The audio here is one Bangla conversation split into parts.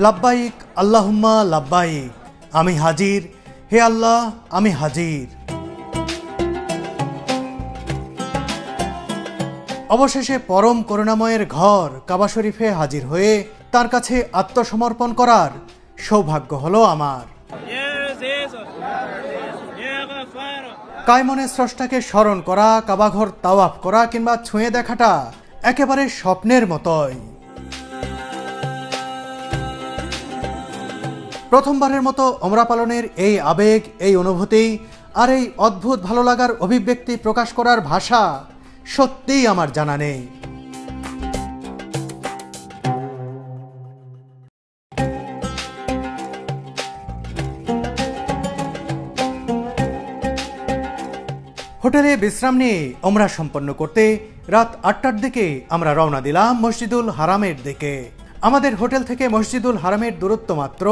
লাব্বাইক আল্লাহুম্মা লাব্বাইক, আমি হাজির, হে আল্লাহ আমি হাজির। অবশেষে পরম করুণাময়ের ঘর কাবা শরীফে হাজির হয়ে তার কাছে আত্মসমর্পণ করার সৌভাগ্য হলো আমার। কায়মনে স্রষ্টাকে স্মরণ করা, কাবাঘর তাওয়াফ করা কিংবা ছুঁয়ে দেখাটা একেবারে স্বপ্নের মতোই। প্রথমবারের মতো ওমরা পালনের এই আবেগ, এই অনুভূতি আর এই অদ্ভুত ভালো লাগার অভিব্যক্তি প্রকাশ করার ভাষা সত্যিই আমার জানা নেই। হোটেলে বিশ্রাম নিয়ে ওমরা সম্পন্ন করতে রাত ৮টার দিকে আমরা রওনা দিলাম মসজিদুল হারামের দিকে। আমাদের হোটেল থেকে মসজিদুল হারামের দূরত্ব মাত্র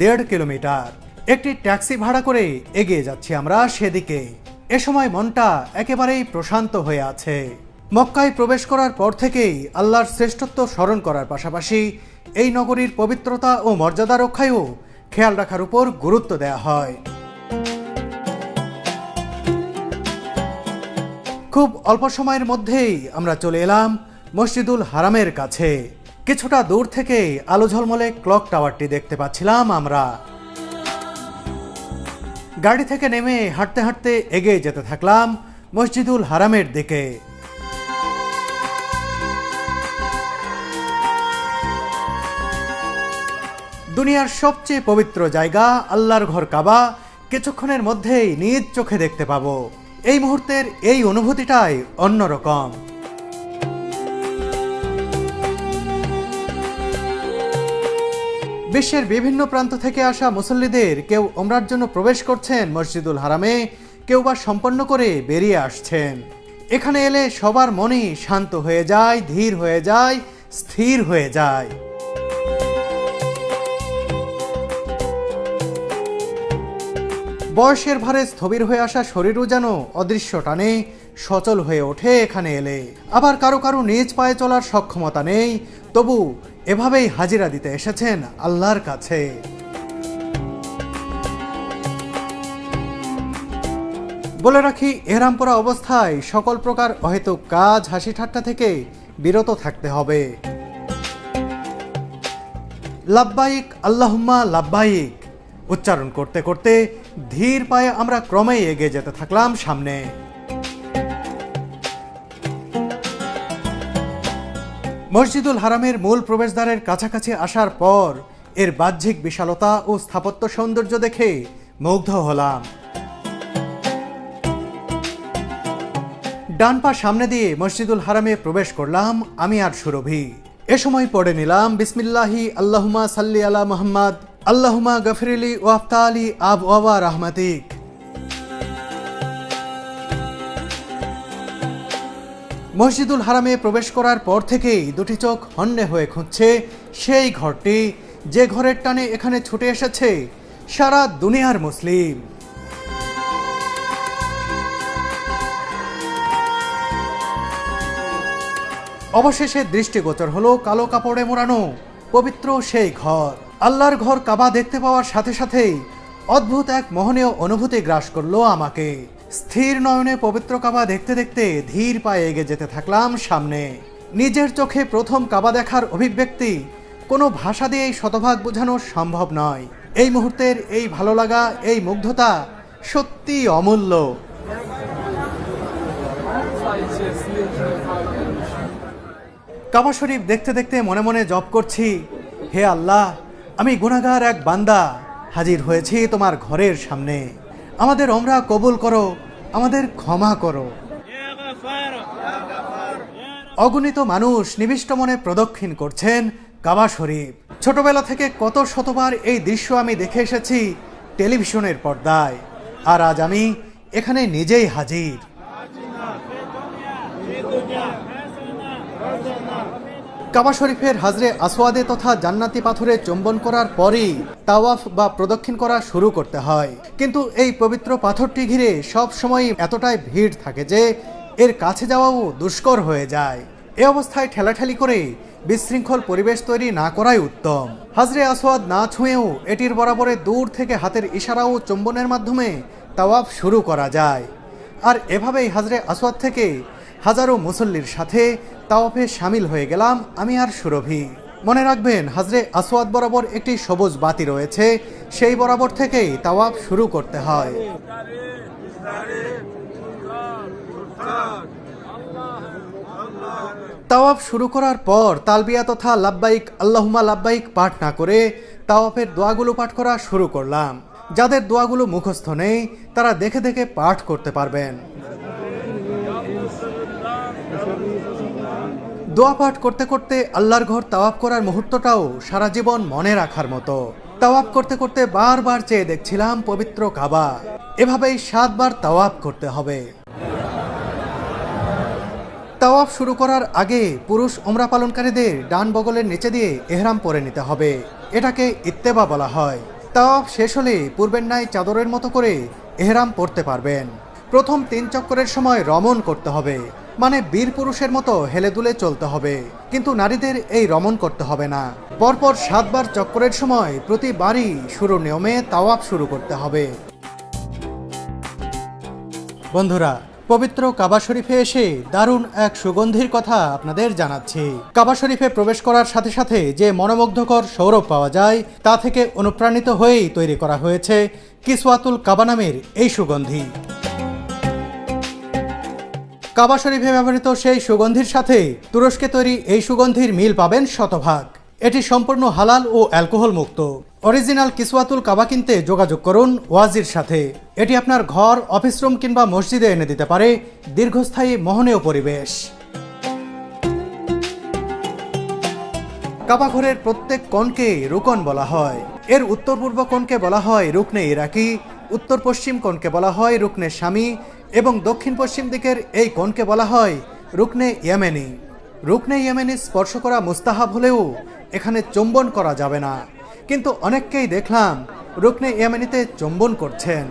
১.৫ কিলোমিটার। একটি ট্যাক্সি ভাড়া করে এগিয়ে যাচ্ছি আমরা সেদিকে। এ সময় মনটা একেবারেই প্রশান্ত হয়ে আছে। মক্কায় প্রবেশ করার পর থেকেই আল্লাহর শ্রেষ্ঠত্ব স্মরণ করার পাশাপাশি এই নগরীর পবিত্রতা ও মর্যাদা রক্ষায়ও খেয়াল রাখার উপর গুরুত্ব দেওয়া হয়। খুব অল্প সময়ের মধ্যেই আমরা চলে এলাম মসজিদুল হারামের কাছে। কিছুটা দূর থেকে আলো ঝলমলে ক্লক টাওয়ারটি দেখতে পাচ্ছিলাম আমরা। গাড়ি থেকে নেমে হাঁটতে হাঁটতে এগিয়ে যেতে থাকলাম মসজিদুল হারামের দিকে। দুনিয়ার সবচেয়ে পবিত্র জায়গা আল্লাহর ঘর কাবা কিছুক্ষণের মধ্যেই নিজ চোখে দেখতে পাবো। এই মুহূর্তের এই অনুভূতিটাই অন্যরকম। বিশ্বের বিভিন্ন প্রান্ত থেকে আসা মুসল্লিদের কেউ ওমরার জন্য প্রবেশ করছেন মসজিদুল হারামে, কেউ বা সম্পন্ন করে বেরিয়ে আসছেন। এখানে এলে সবার মনই শান্ত হয়ে যায়, ধীর হয়ে যায়, স্থির হয়ে যায়। বয়সের ভারে স্থবির হয়ে আসা শরীরও যেন অদৃশ্য টানে সচল হয়ে ওঠে এখানে এলে। আবার কারো কারো নিজ পায়ে চলার সক্ষমতা নেই, তবু এভাবেই হাজিরা দিতে এসেছেন আল্লাহর কাছে। বলে রাখি, এহরাম পরা অবস্থায় সকল প্রকার অহেতুক কাজ, হাসি ঠাট্টা থেকে বিরত থাকতে হবে। লাব্বাইক আল্লাহুম্মা লাব্বাইক উচ্চারণ করতে করতে ধীর পায়ে আমরা ক্রমেই এগিয়ে যেতে থাকলাম সামনে। মসজিদুল হারামের মূল প্রবেশদ্বারের কাছাকাছি আসার পর এর বাহ্যিক বিশালতা ও স্থাপত্য সৌন্দর্য দেখে মুগ্ধ হলাম। ডান পা সামনে দিয়ে মসজিদুল হারামে প্রবেশ করলাম আমি আর সুরভি। এ সময় পড়ে নিলাম বিসমিল্লাহি আল্লাহুম্মা সাল্লি আলা মুহাম্মদ আল্লাহুম্মা গফিরলি ওয়াফতালি আবওয়াবা রাহমাতিক। মসজিদুল হারামে প্রবেশ করার পর থেকেই দুটি চোখ হন্যে হয়ে খুঁজছে সেই ঘরটি, যে ঘরের টানে এখানে ছুটে এসেছে সারা দুনিয়ার মুসলিম। অবশেষে দৃষ্টিগোচর হলো কালো কাপড়ে মোড়ানো পবিত্র সেই ঘর। আল্লাহর ঘর কাবা দেখতে পাওয়ার সাথে সাথেই অদ্ভুত এক মোহনীয় অনুভূতি গ্রাস করলো আমাকে। স্থির নয়নে পবিত্র কাবা দেখতে দেখতে ধীর পায়ে এগিয়ে যেতে থাকলাম সামনে। নিজের চোখে প্রথম কাবা দেখার অভিব্যক্তি কোনো ভাষা দিয়েই শতভাগ বোঝানো সম্ভব নয়। এই মুহূর্তের এই ভালো লাগা, এই মুগ্ধতা সত্যি অমূল্য। কাবা শরীফ দেখতে দেখতে মনে মনে জপ করছি, হে আল্লাহ, আমি গুনাহগার এক বান্দা হাজির হয়েছি তোমার ঘরের সামনে। আমাদের ওমরা কবুল করো, আমাদের ক্ষমা করো। অগণিত মানুষ নিবিষ্ট মনে প্রদক্ষিণ করছেন কাবা শরীফ। ছোটবেলা থেকে কত শতবার এই দৃশ্য আমি দেখে এসেছি টেলিভিশনের পর্দায়, আর আজ আমি এখানে নিজেই হাজির। কাবা শরীফের হাজরে আসওয়াদে তথা জান্নাতি পাথরে চুম্বন করার পরই তাওয়াফ বা প্রদক্ষিণ করা শুরু করতে হয়। কিন্তু এই পবিত্র পাথরটি ঘিরে সব সময় এতটাই ভিড় থাকে যে এর কাছে যাওয়াও দুষ্কর হয়ে যায়। এ অবস্থায় ঠেলাঠেলি করে বিশৃঙ্খল পরিবেশ তৈরি না করাই উত্তম। হাজরে আসওয়াদ না ছুঁয়েও এটির বরাবরে দূর থেকে হাতের ইশারা ও চুম্বনের মাধ্যমে তাওয়াফ শুরু করা যায়। আর এভাবেই হাজরে আসওয়াদ থেকে হাজারো মুসল্লির সাথে তাওয়াফে সামিল হয়ে গেলাম আমি আর সুরভি। মনে রাখবেন, হাজরে আসওয়াদ বরাবর একটি সবুজ বাতি রয়েছে, সেই বরাবর থেকেই তাওয়াফ শুরু করতে হয়। তাওয়াফ শুরু করার পর তালবিয়া তথা লাব্বাইক আল্লাহুম্মা লাব্বাইক পাঠ না করে তাওয়াফের দোয়াগুলো পাঠ করা শুরু করলাম। যাদের দোয়াগুলো মুখস্থ নেই তারা দেখে দেখে পাঠ করতে পারবেন। দোয়া পাঠ করতে করতে আল্লাহর ঘর তাওয়াফ করার মুহূর্তটাও সারা জীবন মনে রাখার মতো। তাওয়াফ করতে করতে বারবার চেয়ে দেখছিলাম পবিত্র কাবা। এভাবেই 7 বার তাওয়াফ করতে হবে। তাওয়াফ শুরু করার আগে পুরুষ ওমরা পালনকারীদের ডান বগলের নিচে দিয়ে এহরাম পরে নিতে হবে। এটাকে ইত্তেবা বলা হয়। তাওয়াফ শেষ হলে পূর্বের ন্যায় চাদরের মতো করে এহরাম পরতে পারবেন। প্রথম 3 চক্করের সময় রমণ করতে হবে, মানে বীর পুরুষের মতো হেলে দুলে চলতে হবে। কিন্তু নারীদের এই রমণ করতে হবে না। পরপর 7 বার চক্করের সময় প্রতিবারই শুরু নিয়মে তাওয়াফ শুরু করতে হবে। বন্ধুরা, পবিত্র কাবা শরীফে এসে দারুণ এক সুগন্ধির কথা আপনাদের জানাচ্ছি। কাবা শরীফে প্রবেশ করার সাথে সাথে যে মনোমুগ্ধকর সৌরভ পাওয়া যায় তা থেকে অনুপ্রাণিত হয়েই তৈরি করা হয়েছে কিসওয়াতুল কাবা নামের এই সুগন্ধি। কাবা শরীফে ব্যবহৃত সেই সুগন্ধির সাথে তুরস্কে তৈরি এই সুগন্ধির মিল পাবেন শতভাগ। এটি সম্পূর্ণ হালাল ও অ্যালকোহল মুক্ত। অরিজিনাল কিসওয়াতুল কাবা কিনতে যোগাযোগ করুন ওয়াজির সাথে। এটি আপনার ঘর, অফিস রুম কিংবা মসজিদে এনে দিতে পারে দীর্ঘস্থায়ী মোহনীয় পরিবেশ। কাবা ঘরের প্রত্যেক কোণকে রুকন বলা হয়। এর উত্তর পূর্ব কোণকে বলা হয় রুকনে ইরাকি, উত্তর পশ্চিম কোণকে বলা হয় রুকনে শামি এবং দক্ষিণ পশ্চিম দিকের এই কোণকে বলা হয় রুকনে ইয়েমেনি। রুকনে ইয়েমেনি স্পর্শ করা মুস্তাহাব হলেও এখানে চুম্বন করা যাবে না, কিন্তু অনেককেই দেখলাম রুকনে ইয়েমেনিতে চুম্বন করছেন।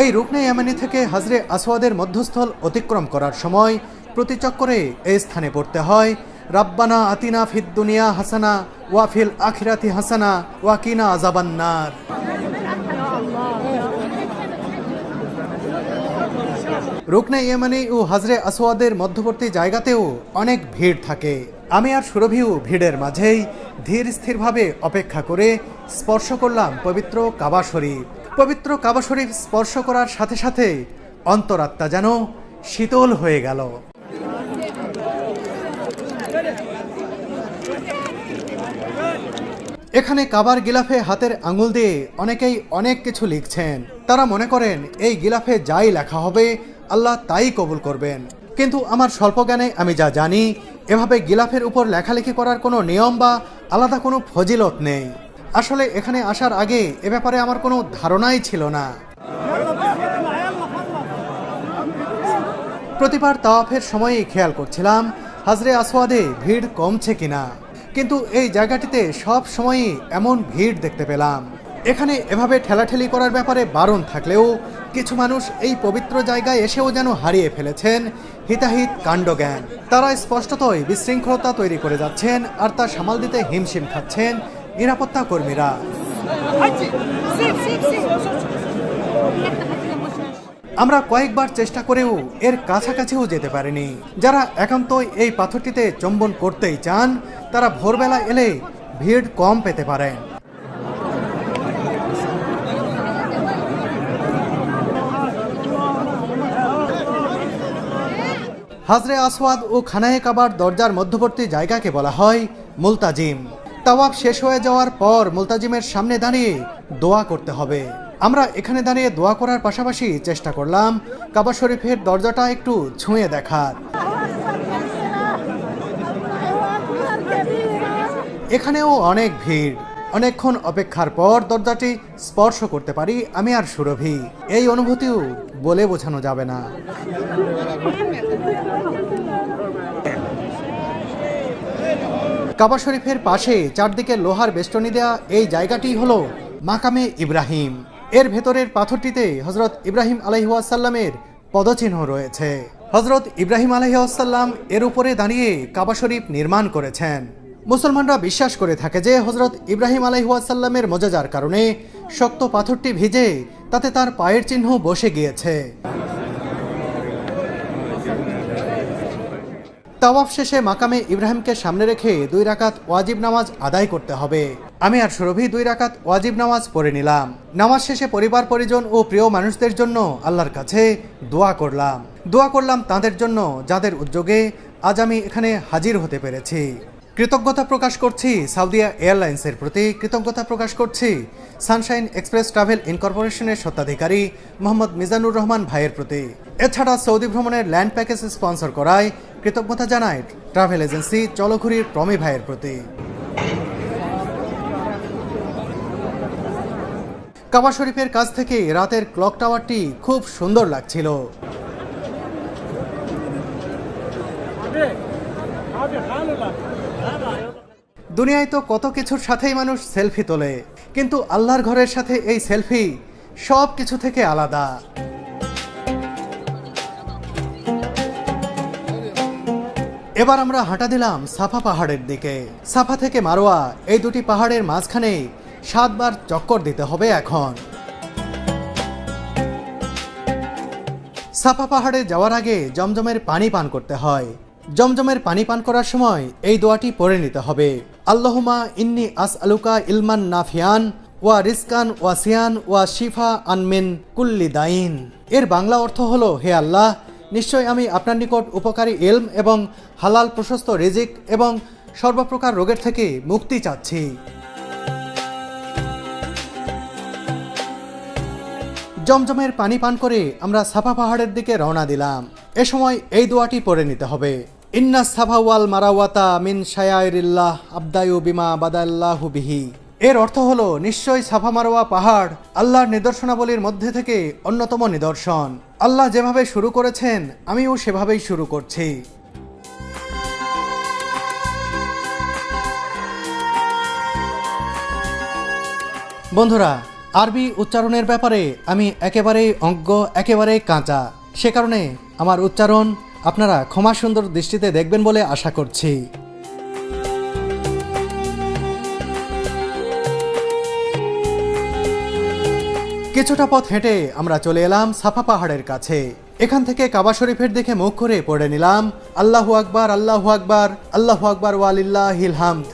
এই রুকনে ইয়েমেনি থেকে হাজরে আসওয়াদের মধ্যস্থল অতিক্রম করার সময় প্রতি চক্করে এই স্থানে পড়তে হয় রাব্বানা আতিনা ফিদ দুনিয়া হাসানা ওয়া ফিল আখিরাতি হাসানা ওয়া কিনা আযাবান নার। রুকনে ইয়েমানি ও হাজরে আসওয়াদের মধ্যবর্তী জায়গাতেও অনেক ভিড় থাকে। আমি আর সুরভিও ভিড়ের মাঝেই ধীর স্থিরভাবে অপেক্ষা করে স্পর্শ করলাম পবিত্র কাবা শরীফ। পবিত্র কাবা শরীফ স্পর্শ করার সাথে সাথে অন্তরাত্মা যেন শীতল হয়ে গেল। এখানে কাবার গিলাফে হাতের আঙুল দিয়ে অনেকেই অনেক কিছু লিখছেন। তারা মনে করেন এই গিলাফে যাই লেখা হবে আল্লাহ তাই কবুল করবেন। কিন্তু আমার স্বল্প জ্ঞানে আমি যা জানি, এভাবে গিলাফের উপর লেখালেখি করার কোনো নিয়ম বা আলাদা কোনো ফজিলত নেই। আসলে এখানে আসার আগে এ ব্যাপারে আমার কোনো ধারণাই ছিল না। প্রতিবার তাওয়াফের সময়ই খেয়াল করছিলাম হাজরে আসওয়াদে ভিড় কমছে কিনা, কিন্তু এই জায়গাটিতে সব সময়ই এমন ভিড় দেখতে পেলাম। এখানে এভাবে ঠেলাঠেলি করার ব্যাপারে বারণ থাকলেও কিছু মানুষ এই পবিত্র জায়গায় এসেও যেন হারিয়ে ফেলেছেন হিতাহিত কাণ্ডজ্ঞান। তারা স্পষ্টতই বিশৃঙ্খলতা তৈরি করে যাচ্ছেন, আর তা সামাল দিতে হিমশিম খাচ্ছেন নিরাপত্তা কর্মীরা। আমরা কয়েকবার চেষ্টা করেও এর কাছাকাছিও যেতে পারিনি। যারা একান্তই এই পাথরটিতে চুম্বন করতেই চান তারা ভোরবেলা এলে ভিড় কম পেতে পারেন। হাজরে আসওয়াদ ও খানায়ে কাবার দরজার মধ্যবর্তী জায়গাকে বলা হয় মুলতাজিম। তাওয়াফ শেষ হয়ে যাওয়ার পর মুলতাজিমের সামনে দাঁড়িয়ে দোয়া করতে হবে। আমরা এখানে দাঁড়িয়ে দোয়া করার পাশাপাশি চেষ্টা করলাম কাবা শরীফের দরজাটা একটু ছুঁয়ে দেখার। এখানেও অনেক ভিড়। অনেকক্ষণ অপেক্ষার পর দরজাটি স্পর্শ করতে পারি আমি আর সুরভি। এই অনুভূতিও বলে বোঝানো যাবে না। কাবা শরীফের পাশে চারদিকে লোহার বেষ্টনী দেয়া এই জায়গাটি হলো মাকামে ইব্রাহিম। এর ভেতরের পাথরটিতে হযরত ইব্রাহিম আলাইহিস সালামের পদচিহ্ন রয়েছে। হযরত ইব্রাহিম আলাইহিসসালাম এর উপরে দাঁড়িয়ে কাবা শরীফ নির্মাণ করেছেন। মুসলমানরা বিশ্বাস করে থাকে যে হযরত ইব্রাহিম আলাইহিসসালামের মুজিজার কারণে শক্ত পাথরটি ভিজে তাতে তার পায়ের চিহ্ন বসে গিয়েছে। তাওয়াফ শেষে মাকামে ইব্রাহিমকে সামনে রেখে 2 রাকাত ওয়াজিব নামাজ আদায় করতে হবে। আমি আর সুরভি 2 রাকাত ওয়াজিব নামাজ পড়ে নিলাম। নামাজ শেষে পরিবার পরিজন ও প্রিয় মানুষদের জন্য আল্লাহর কাছে দোয়া করলাম তাদের জন্য যাদের উদ্যোগে আজ আমি এখানে হাজির হতে পেরেছি। কৃতজ্ঞতা প্রকাশ করছি সাউদিয়া এয়ারলাইন্সের প্রতি, কৃতজ্ঞতা প্রকাশ করছি সানশাইন এক্সপ্রেস ট্রাভেল ইনকর্পোরেশনের স্বত্বাধিকারী মোহাম্মদ মিজানুর রহমান ভাইয়ের প্রতি। এছাড়া সৌদি ভ্রমণের ল্যান্ড প্যাকেজ স্পন্সর করায় কৃতজ্ঞতা জানায় ট্রাভেল এজেন্সি চলঘুরির প্রমি ভাইয়ের প্রতি। কাবা শরীফের কাছ থেকে রাতের ক্লক টাওয়ারটি খুব সুন্দর লাগছিল। দুনিয়ায় তো কত কিছুর সাথেই মানুষ সেলফি তোলে, কিন্তু আল্লাহর ঘরের সাথে এই সেলফি সব কিছু থেকে আলাদা। এবার আমরা হাঁটা দিলাম সাফা পাহাড়ের দিকে। সাফা থেকে মারোয়া এই দুটি পাহাড়ের মাঝখানে 7 বার চক্কর দিতে হবে। এখন সাফা পাহাড়ে যাওয়ার আগে জমজমের পানি পান করতে হয়। জমজমের পানি পান করার সময় এই দোয়াটি পড়ে নিতে হবে, আল্লাহুম্মা ইন্নী আসআলুকা ইলমান নাফিয়ান ওয়া রিজকান ওয়াসিয়ান ওয়া শিফা আন মিন কুল্লি দাইন। এর বাংলা অর্থ হলো, হে আল্লাহ, নিশ্চয় আমি আপনার নিকট উপকারী ইলম এবং হালাল প্রশস্ত রিজিক এবং সর্বপ্রকার রোগের থেকে মুক্তি চাচ্ছি। জমজমের পানি পান করে আমরা সাফা পাহাড়ের দিকে রওনা দিলাম। এ সময় এই দোয়াটি পড়ে নিতে হবে, ইন্না সাফা ওয়াল মারাওয়াতা মিন শায়াইরিল্লাহ আবদায়ু বিমা বাদাল্লাহু বিহি। এর অর্থ হলো, নিশ্চয় সাফা মারওয়া পাহাড় আল্লাহর নিদর্শনাবলীর মধ্যে থেকে অন্যতম নিদর্শন। আল্লাহ যেভাবে শুরু করেছেন আমিও সেভাবেই শুরু করছি। বন্ধুরা, আরবি উচ্চারণের ব্যাপারে আমি একেবারেই অজ্ঞ, একেবারেই কাঁচা। সে কারণে আমার উচ্চারণ আপনারা ক্ষমা সুন্দর দৃষ্টিতে দেখবেন বলে আশা করছি। কিছুটা পথ হেঁটে আমরা চলে এলাম সাফা পাহাড়ের কাছে। এখান থেকে কাবা শরীফের দিকে মুখ করে পড়ে নিলাম, আল্লাহু আকবার, আল্লাহু আকবার, আল্লাহু আকবার ওয়ালিল্লাহিল হামদ।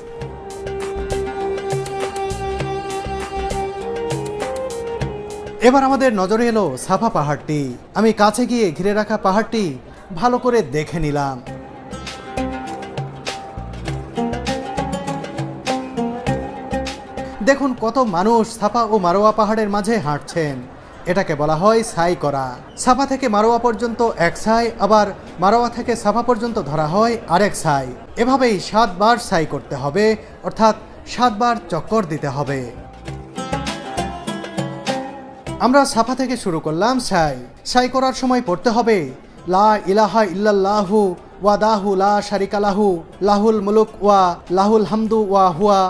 এবার আমাদের নজরে এলো সাফা পাহাড়টি। আমি কাছে গিয়ে ঘিরে রাখা পাহাড়টি ভালো করে দেখে নিলাম। দেখুন কত মানুষ সাফা ও মারোয়া পাহাড়ের মাঝে হাঁটছেন। এটাকে বলা হয় সাই করা। সাফা থেকে মারোয়া পর্যন্ত এক সাই, আবার মারোয়া থেকে সাফা পর্যন্ত ধরা হয় আরেক সাই। এভাবেই 7 বার সাই করতে হবে, অর্থাৎ 7 বার চক্কর দিতে হবে। আমরা সাফা থেকে শুরু করলাম সাই করার সময় পড়তে হবে, লা ইলাহা ইল্লাল্লাহু ওয়াদাহু লা শারিকা লাহু লাহুল মুলুক ওয়া লাহুল হামদু ওয়া হুয়া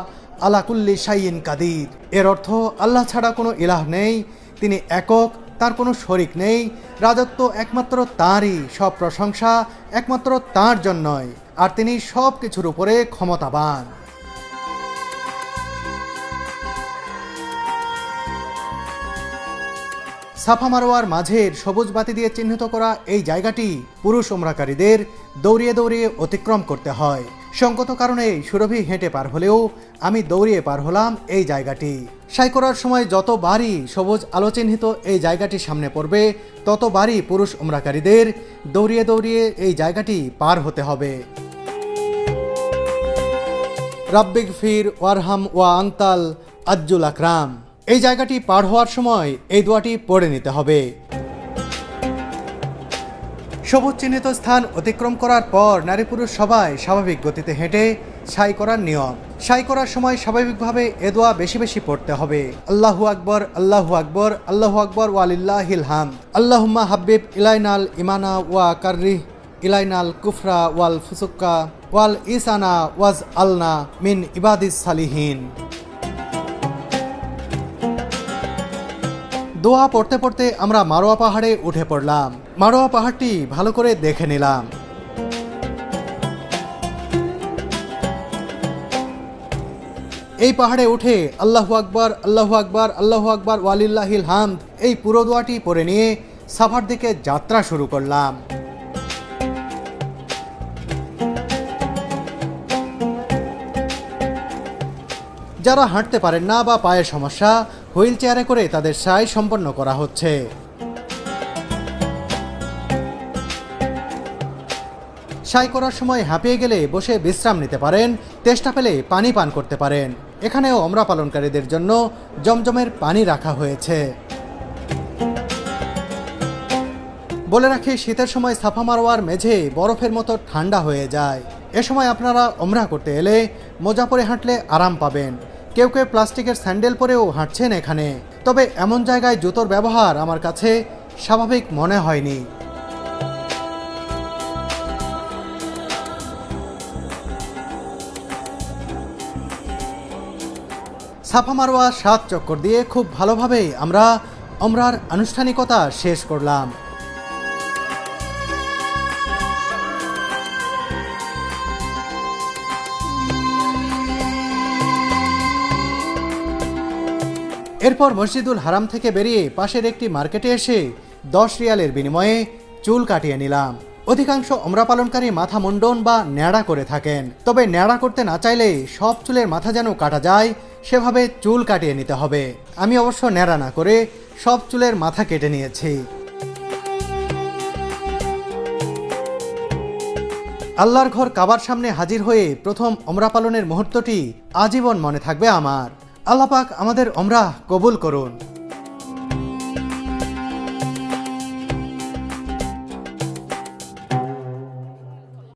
আলা কুল্লি শাইইন কাদির। এর অর্থ, আল্লাহ ছাড়া কোনো ইলাহ নেই, তিনি একক, তার কোনো শরিক নেই, রাজত্ব একমাত্র তাঁরই, সব প্রশংসা একমাত্র তাঁর জন্যই, আর তিনি সব কিছুর উপরে ক্ষমতাবান। সাফা মারোয়ার মাঝের সবুজ বাতি দিয়ে চিহ্নিত করা এই জায়গাটি পুরুষ উমরাকারীদের দৌড়িয়ে দৌড়িয়ে অতিক্রম করতে হয়। সঙ্গত কারণে সুরভি হেঁটে পার হলেও আমি দৌড়িয়ে পার হলাম এই জায়গাটি। সাই করার সময় যতবারই সবুজ আলো চিহ্নিত এই জায়গাটি সামনে পড়বে, ততবারই পুরুষ উমরাকারীদের দৌড়িয়ে দৌড়িয়ে এই জায়গাটি পার হতে হবে। রাব্বিগ ফির ওয়ারহাম ওয়া আনতাল আজ্জুল আকরাম। এই জায়গাটি পার হওয়ার সময় এই দোয়াটি পড়ে নিতে হবে। সবুজ চিহ্নিত স্থান অতিক্রম করার পর নারী পুরুষ সবাই স্বাভাবিক গতিতে হেঁটে সাই করার নিয়ম। সাই করার সময় স্বাভাবিকভাবে এ দোয়া বেশি বেশি পড়তে হবে, আল্লাহু আকবর, আল্লাহু আকবর, আল্লাহু আকবর ওয়ালিল্লাহিল হামদ। আল্লাহুম্মা হাব্বিব ইলাইনাল ইমানা ওয়া কাররিহ ইলাইনাল কুফরা ওয়াল ফুসুক্কা ওয়াল ইসানা ওয়াজ আলনা মিন ইবাদিস সালিহিন। দোয়া পড়তে পড়তে আমরা মারোয়া পাহাড়ে উঠে পড়লাম। মারোয়া পাহাড়টি ভালো করে দেখে নিলাম। এই পাহাড়ে উঠে আল্লাহু আকবার, আল্লাহু আকবার, আল্লাহু আকবার, ওয়ালিল্লাহিল হামদ এই পুরো দোয়াটি পড়ে নিয়ে সাফার দিকে যাত্রা শুরু করলাম। যারা হাঁটতে পারেন না বা পায়ের সমস্যা, হুইল চেয়ারে করে তাদের সাই সম্পন্ন করা হচ্ছে। সাই করার সময় হাঁপিয়ে গেলে বসে বিশ্রাম নিতে পারেন, তেষ্টা পেলে পানি পান করতে পারেন। এখানেও ওমরা পালনকারীদের জন্য জমজমের পানি রাখা হয়েছে। বলে রাখি, শীতের সময় সাফা মারওয়ার মেঝে বরফের মতো ঠান্ডা হয়ে যায়। এ সময় আপনারা ওমরা করতে এলে মোজা পরে হাঁটলে আরাম পাবেন। কেউ কেউ প্লাস্টিকের স্যান্ডেল পরেও হাঁটছেন এখানে। তবে এমন জায়গায় জুতোর ব্যবহার আমার কাছে স্বাভাবিক মনে হয়নি। সাফা মারওয়া 7 চক্কর দিয়ে খুব ভালোভাবেই আমরা ওমরার আনুষ্ঠানিকতা শেষ করলাম। এরপর মসজিদুল হারাম থেকে বেরিয়ে পাশের একটি মার্কেটে এসে 10 রিয়ালের বিনিময়ে চুল কাটিয়ে নিলাম। অধিকাংশ ওমরা পালনকারী মাথা মুন্ডন বা ন্যাড়া করে থাকেন। তবে ন্যাড়া করতে না চাইলে সব চুলের মাথা যেন কাটা যায় সেভাবে চুল কাটিয়ে নিতে হবে। আমি অবশ্য ন্যাড়া না করে সব চুলের মাথা কেটে নিয়েছি। আল্লাহর ঘর কাবার সামনে হাজির হয়ে প্রথম ওমরা পালনের মুহূর্তটি আজীবন মনে থাকবে আমার। আল্লাহ পাক আমাদের ওমরা কবুল করুন।